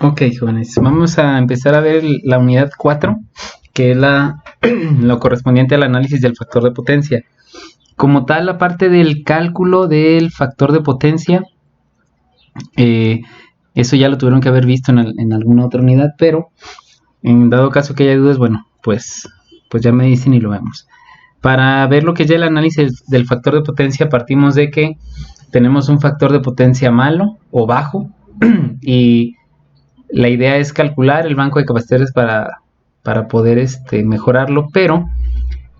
Ok, jóvenes, vamos a empezar a ver la unidad 4, que es lo correspondiente al análisis del factor de potencia. Como tal, la parte del cálculo del factor de potencia, eso ya lo tuvieron que haber visto en alguna otra unidad, pero en dado caso que haya dudas, bueno, pues ya me dicen y lo vemos. Para ver lo que es ya el análisis del factor de potencia, partimos de que tenemos un factor de potencia malo o bajo y la idea es calcular el banco de capacitores para poder mejorarlo, pero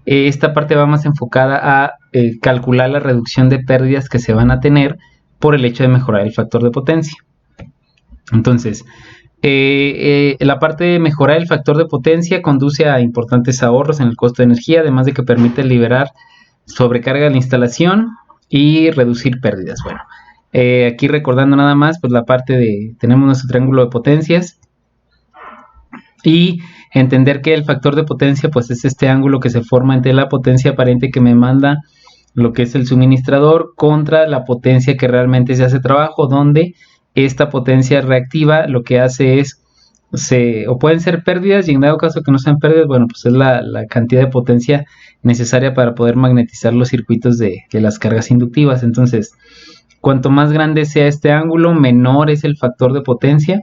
esta parte va más enfocada a calcular la reducción de pérdidas que se van a tener por el hecho de mejorar el factor de potencia. Entonces, la parte de mejorar el factor de potencia conduce a importantes ahorros en el costo de energía, además de que permite liberar sobrecarga de la instalación y reducir pérdidas. Bueno, aquí recordando nada más, pues la parte de, tenemos nuestro triángulo de potencias y entender que el factor de potencia pues es este ángulo que se forma entre la potencia aparente que me manda lo que es el suministrador contra la potencia que realmente se hace trabajo, donde esta potencia reactiva lo que hace es, o pueden ser pérdidas, y en dado caso que no sean pérdidas, bueno, pues es la cantidad de potencia necesaria para poder magnetizar los circuitos de las cargas inductivas. Entonces, cuanto más grande sea este ángulo, menor es el factor de potencia,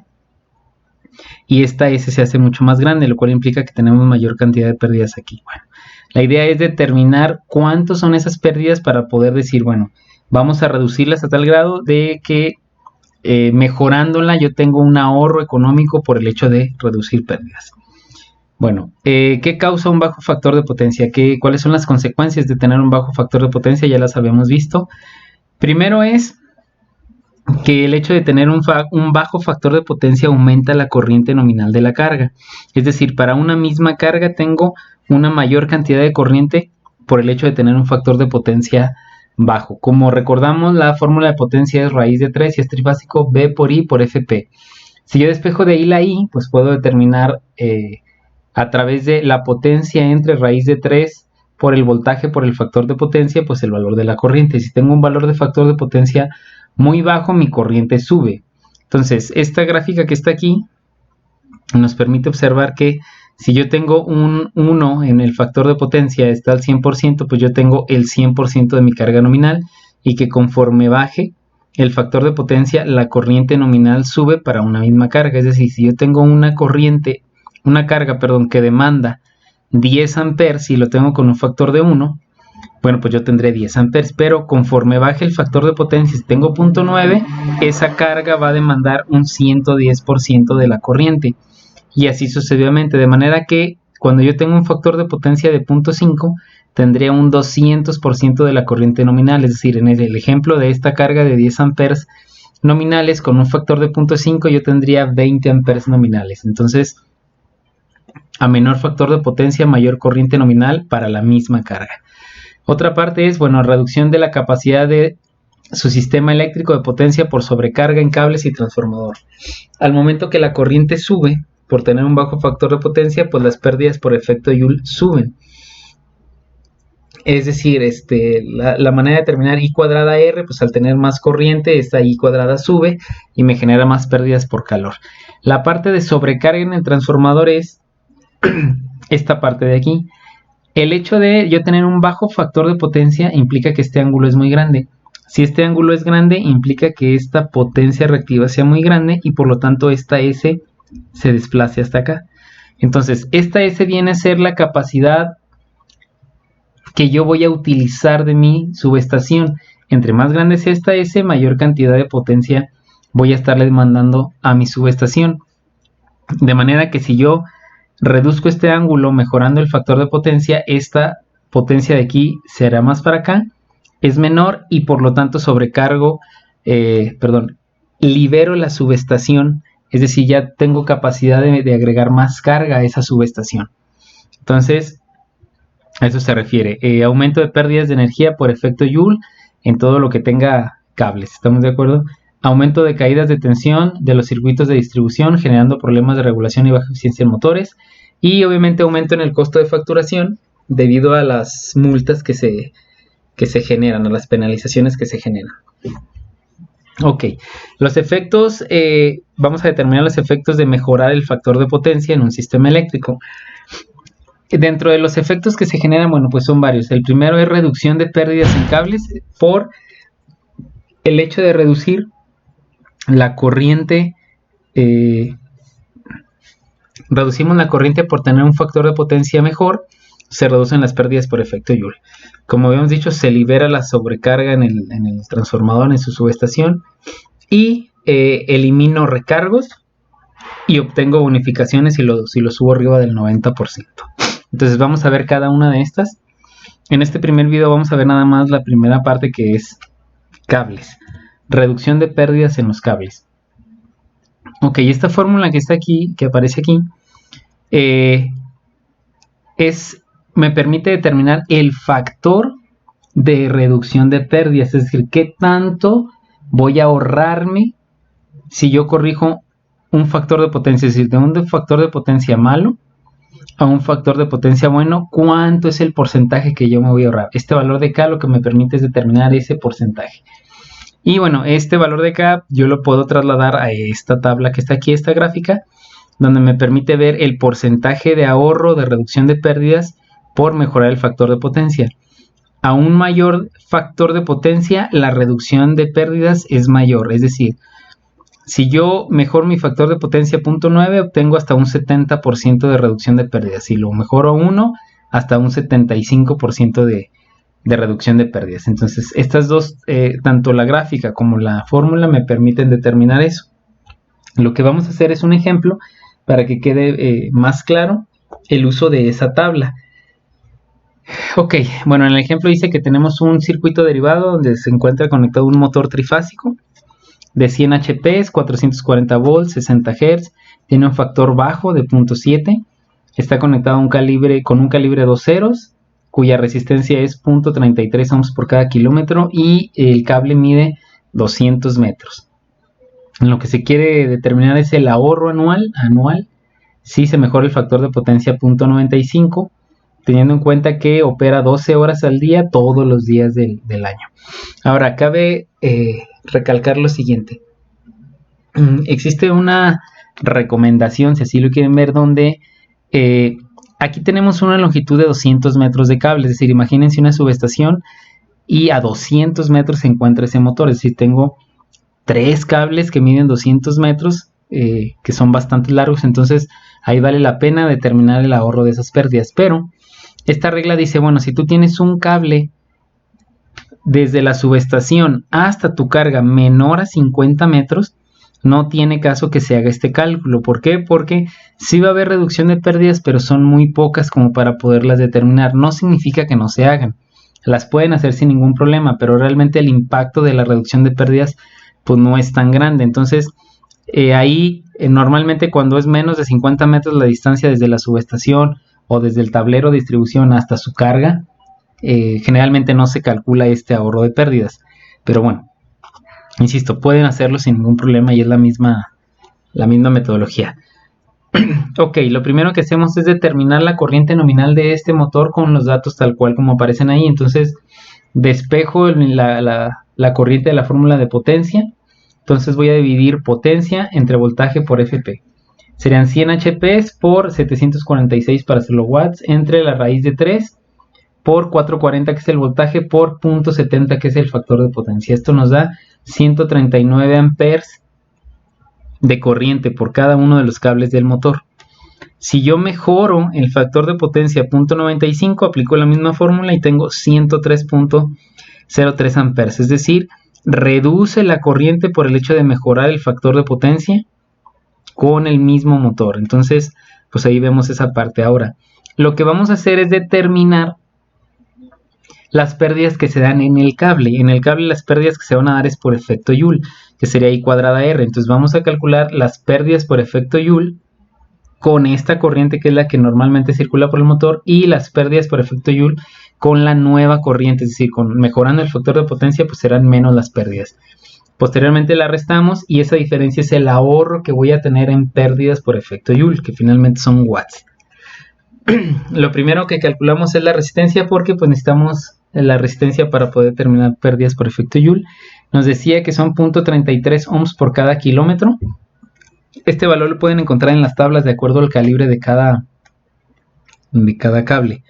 y esta S se hace mucho más grande, lo cual implica que tenemos mayor cantidad de pérdidas aquí. Bueno, la idea es determinar cuántos son esas pérdidas para poder decir, bueno, vamos a reducirlas a tal grado de que mejorándola yo tengo un ahorro económico por el hecho de reducir pérdidas. Bueno, ¿qué causa un bajo factor de potencia? ¿Cuáles son las consecuencias de tener un bajo factor de potencia? Ya las habíamos visto. Primero es que el hecho de tener un bajo factor de potencia aumenta la corriente nominal de la carga. Es decir, para una misma carga tengo una mayor cantidad de corriente por el hecho de tener un factor de potencia bajo. Como recordamos, la fórmula de potencia es raíz de 3 y es trifásico B por I por FP. Si yo despejo de I la I, pues puedo determinar a través de la potencia entre raíz de 3 por el voltaje por el factor de potencia, pues el valor de la corriente. Si tengo un valor de factor de potencia muy bajo, mi corriente sube. Entonces, esta gráfica que está aquí nos permite observar que si yo tengo un 1 en el factor de potencia, está al 100%, pues yo tengo el 100% de mi carga nominal, y que conforme baje el factor de potencia, la corriente nominal sube para una misma carga. Es decir, si yo tengo una carga que demanda 10 amperes y lo tengo con un factor de 1, bueno, pues yo tendré 10 amperes, pero conforme baje el factor de potencia, si tengo 0.9, esa carga va a demandar un 110% de la corriente, y así sucesivamente, de manera que cuando yo tengo un factor de potencia de 0.5, tendría un 200% de la corriente nominal. Es decir, en el ejemplo de esta carga de 10 amperes nominales con un factor de 0.5, yo tendría 20 amperes nominales. Entonces, a menor factor de potencia, mayor corriente nominal para la misma carga. Otra parte es, bueno, reducción de la capacidad de su sistema eléctrico de potencia por sobrecarga en cables y transformador. Al momento que la corriente sube por tener un bajo factor de potencia, pues las pérdidas por efecto Joule suben. Es decir, la manera de determinar I cuadrada R, pues al tener más corriente, esta I cuadrada sube y me genera más pérdidas por calor. La parte de sobrecarga en el transformador es esta parte de aquí. El hecho de yo tener un bajo factor de potencia implica que este ángulo es muy grande. Si este ángulo es grande, implica que esta potencia reactiva sea muy grande, y por lo tanto esta S se desplace hasta acá. Entonces, esta S viene a ser la capacidad que yo voy a utilizar de mi subestación. Entre más grande sea esta S, mayor cantidad de potencia voy a estarle demandando a mi subestación. De manera que si yo reduzco este ángulo mejorando el factor de potencia, esta potencia de aquí será más para acá, es menor, y por lo tanto libero la subestación. Es decir, ya tengo capacidad de agregar más carga a esa subestación. Entonces, a eso se refiere. Aumento de pérdidas de energía por efecto Joule en todo lo que tenga cables. ¿Estamos de acuerdo? Aumento de caídas de tensión de los circuitos de distribución, generando problemas de regulación y baja eficiencia en motores. Y obviamente aumento en el costo de facturación debido a las multas que se generan, a las penalizaciones que se generan. Ok, los efectos, vamos a determinar los efectos de mejorar el factor de potencia en un sistema eléctrico. Dentro de los efectos que se generan, bueno, pues son varios. El primero es reducción de pérdidas en cables por el hecho de reducir la corriente. Reducimos la corriente por tener un factor de potencia mejor, se reducen las pérdidas por efecto Joule. Como habíamos dicho, se libera la sobrecarga en el transformador, en su subestación, y elimino recargos y obtengo bonificaciones si lo subo arriba del 90%. Entonces vamos a ver cada una de estas. En este primer video vamos a ver nada más la primera parte, que es cables. Reducción de pérdidas en los cables. Ok, esta fórmula que está aquí, que aparece aquí, me permite determinar el factor de reducción de pérdidas, es decir, qué tanto voy a ahorrarme si yo corrijo un factor de potencia, es decir, de un factor de potencia malo a un factor de potencia bueno, cuánto es el porcentaje que yo me voy a ahorrar. Este valor de K lo que me permite es determinar ese porcentaje. Y bueno, este valor de K yo lo puedo trasladar a esta tabla que está aquí, esta gráfica, donde me permite ver el porcentaje de ahorro de reducción de pérdidas por mejorar el factor de potencia. A un mayor factor de potencia, la reducción de pérdidas es mayor, es decir, si yo mejoro mi factor de potencia 0.9, obtengo hasta un 70% de reducción de pérdidas. Si lo mejoro a 1, hasta un 75% de reducción de pérdidas. Entonces, estas dos, tanto la gráfica como la fórmula, me permiten determinar eso. Lo que vamos a hacer es un ejemplo para que quede más claro el uso de esa tabla. Ok, bueno, en el ejemplo dice que tenemos un circuito derivado donde se encuentra conectado un motor trifásico de 100 HP, 440 volts, 60 Hz, tiene un factor bajo de 0.7, está conectado a con un calibre 2 ceros, cuya resistencia es 0.33 ohms por cada kilómetro, y el cable mide 200 metros. Lo que se quiere determinar es el ahorro anual, si se mejora el factor de potencia 0.95, teniendo en cuenta que opera 12 horas al día todos los días del año. Ahora, cabe recalcar lo siguiente. Existe una recomendación, si así lo quieren ver, donde aquí tenemos una longitud de 200 metros de cable, es decir, imagínense una subestación y a 200 metros se encuentra ese motor, es decir, tengo 3 cables que miden 200 metros, que son bastante largos, entonces ahí vale la pena determinar el ahorro de esas pérdidas. Pero esta regla dice, bueno, si tú tienes un cable desde la subestación hasta tu carga menor a 50 metros, no tiene caso que se haga este cálculo. ¿Por qué? Porque sí va a haber reducción de pérdidas, pero son muy pocas como para poderlas determinar. No significa que no se hagan. Las pueden hacer sin ningún problema, pero realmente el impacto de la reducción de pérdidas pues no es tan grande. Entonces, normalmente cuando es menos de 50 metros la distancia desde la subestación o desde el tablero de distribución hasta su carga, generalmente no se calcula este ahorro de pérdidas. Pero bueno, insisto, pueden hacerlo sin ningún problema y es la misma metodología. Ok, lo primero que hacemos es determinar la corriente nominal de este motor con los datos tal cual como aparecen ahí. Entonces, despejo la corriente de la fórmula de potencia. Entonces voy a dividir potencia entre voltaje por FP. Serían 100 HP por 746 para hacerlo watts, entre la raíz de 3 por 440, que es el voltaje, por 0.70, que es el factor de potencia. Esto nos da 139 amperes de corriente por cada uno de los cables del motor. Si yo mejoro el factor de potencia 0.95, aplico la misma fórmula y tengo 103.03 amperes. Es decir, reduce la corriente por el hecho de mejorar el factor de potencia con el mismo motor. Entonces, pues ahí vemos esa parte. Ahora, lo que vamos a hacer es determinar las pérdidas que se dan en el cable. En el cable las pérdidas que se van a dar es por efecto Joule, que sería I cuadrada R. Entonces vamos a calcular las pérdidas por efecto Joule con esta corriente que es la que normalmente circula por el motor, y las pérdidas por efecto Joule con la nueva corriente, es decir, mejorando el factor de potencia pues serán menos las pérdidas. Posteriormente la restamos y esa diferencia es el ahorro que voy a tener en pérdidas por efecto Joule, que finalmente son watts. Lo primero que calculamos es la resistencia, porque pues necesitamos la resistencia para poder determinar pérdidas por efecto Joule. nos decía que son 0.33 ohms por cada kilómetro. Este valor lo pueden encontrar en las tablas de acuerdo al calibre de cada cable.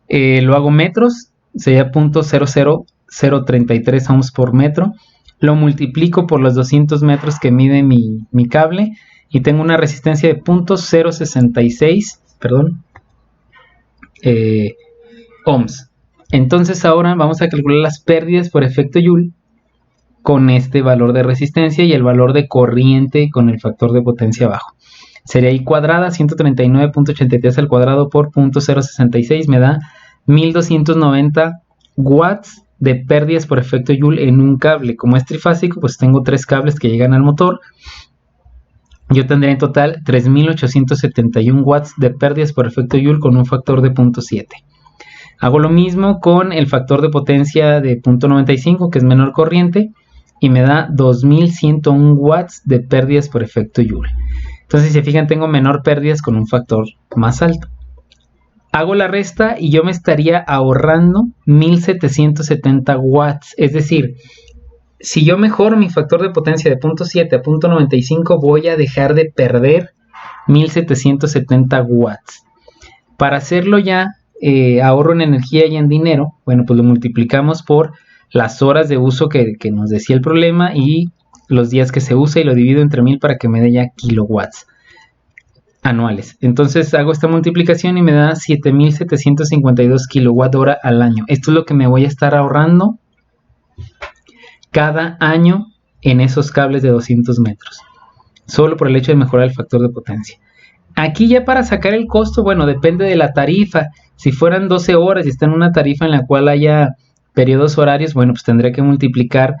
Lo hago metros, sería 0.00033 ohms por metro. Lo multiplico por los 200 metros que mide mi cable y tengo una resistencia de 0.066 ohms. Entonces ahora vamos a calcular las pérdidas por efecto Joule con este valor de resistencia y el valor de corriente con el factor de potencia bajo. Sería I cuadrada, 139.83 al cuadrado por 0.066 me da 1290 watts de pérdidas por efecto Joule en un cable. Como es trifásico, pues tengo 3 cables que llegan al motor. Yo tendré en total 3871 watts de pérdidas por efecto Joule con un factor de 0.7. Hago lo mismo con el factor de potencia de 0.95, que es menor corriente, y me da 2101 watts de pérdidas por efecto Joule. Entonces, si se fijan, tengo menor pérdidas con un factor más alto. Hago la resta y yo me estaría ahorrando 1770 watts. Es decir, si yo mejoro mi factor de potencia de 0.7 a 0.95, voy a dejar de perder 1770 watts. Para hacerlo ya, ahorro en energía y en dinero, bueno, pues lo multiplicamos por las horas de uso que nos decía el problema y los días que se usa y lo divido entre 1000 para que me dé ya kilowatts anuales. Entonces hago esta multiplicación y me da 7752 kilowatt hora al año. Esto es lo que me voy a estar ahorrando cada año en esos cables de 200 metros. Solo por el hecho de mejorar el factor de potencia. Aquí ya para sacar el costo, bueno, depende de la tarifa. Si fueran 12 horas y está en una tarifa en la cual haya periodos horarios, bueno, pues tendría que multiplicar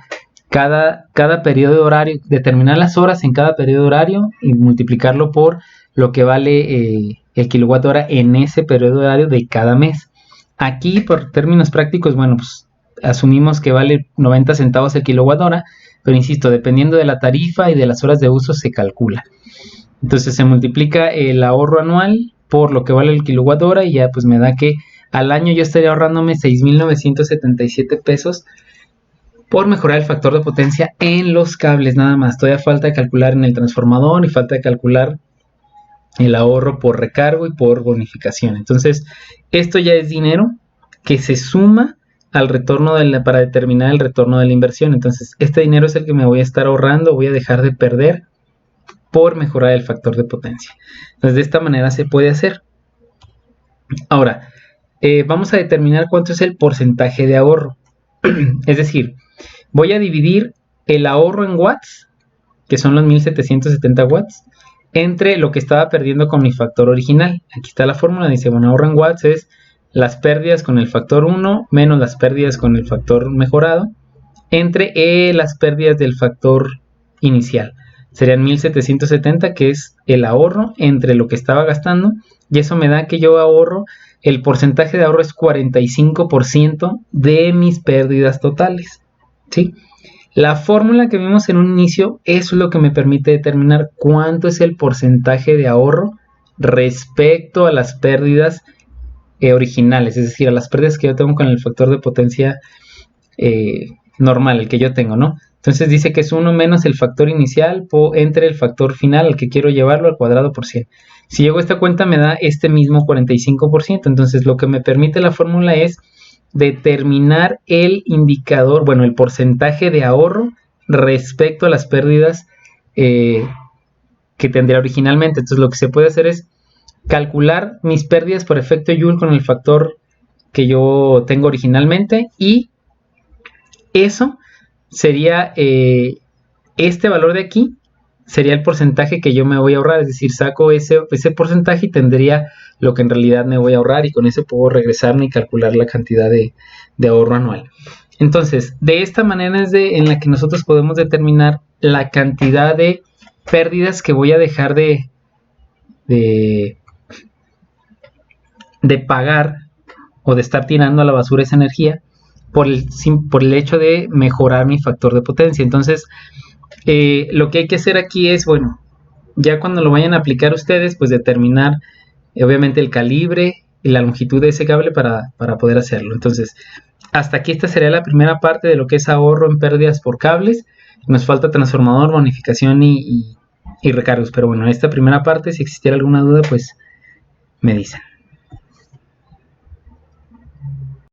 cada periodo de horario, determinar las horas en cada periodo horario y multiplicarlo por lo que vale el kilowatt hora en ese periodo horario de cada mes. Aquí, por términos prácticos, bueno, pues asumimos que vale 90 centavos el kilowatt hora, pero insisto, dependiendo de la tarifa y de las horas de uso se calcula. Entonces se multiplica el ahorro anual por lo que vale el kilowatt hora y ya pues me da que al año yo estaría ahorrándome 6,977 pesos por mejorar el factor de potencia en los cables nada más. Todavía falta de calcular en el transformador y falta de calcular el ahorro por recargo y por bonificación. Entonces esto ya es dinero que se suma al retorno para determinar el retorno de la inversión. Entonces este dinero es el que me voy a estar ahorrando, voy a dejar de perder por mejorar el factor de potencia. Entonces de esta manera se puede hacer. Ahora vamos a determinar cuánto es el porcentaje de ahorro. Es decir, voy a dividir el ahorro en watts, que son los 1770 watts, entre lo que estaba perdiendo con mi factor original. Aquí está la fórmula, dice, bueno, ahorro en watts es las pérdidas con el factor 1 menos las pérdidas con el factor mejorado, entre las pérdidas del factor inicial. Serían 1770, que es el ahorro entre lo que estaba gastando, y eso me da que yo ahorro, el porcentaje de ahorro es 45% de mis pérdidas totales, ¿sí? La fórmula que vimos en un inicio, eso es lo que me permite determinar cuánto es el porcentaje de ahorro respecto a las pérdidas originales, es decir, a las pérdidas que yo tengo con el factor de potencia normal, el que yo tengo, ¿no? Entonces dice que es 1 menos el factor inicial entre el factor final al que quiero llevarlo al cuadrado por 100. Si llego a esta cuenta me da este mismo 45%. Entonces lo que me permite la fórmula es determinar el indicador, bueno, el porcentaje de ahorro respecto a las pérdidas que tendría originalmente. Entonces lo que se puede hacer es calcular mis pérdidas por efecto Joule con el factor que yo tengo originalmente y eso sería este valor de aquí, sería el porcentaje que yo me voy a ahorrar, es decir, saco ese porcentaje y tendría lo que en realidad me voy a ahorrar y con eso puedo regresarme y calcular la cantidad de ahorro anual. Entonces, de esta manera es en la que nosotros podemos determinar la cantidad de pérdidas que voy a dejar de pagar o de estar tirando a la basura esa energía por el hecho de mejorar mi factor de potencia. Entonces lo que hay que hacer aquí es, bueno, ya cuando lo vayan a aplicar ustedes, pues determinar obviamente el calibre y la longitud de ese cable para poder hacerlo. Entonces hasta aquí esta sería la primera parte de lo que es ahorro en pérdidas por cables. Nos falta transformador, bonificación y recargos. Pero bueno, en esta primera parte, si existiera alguna duda, pues me dicen.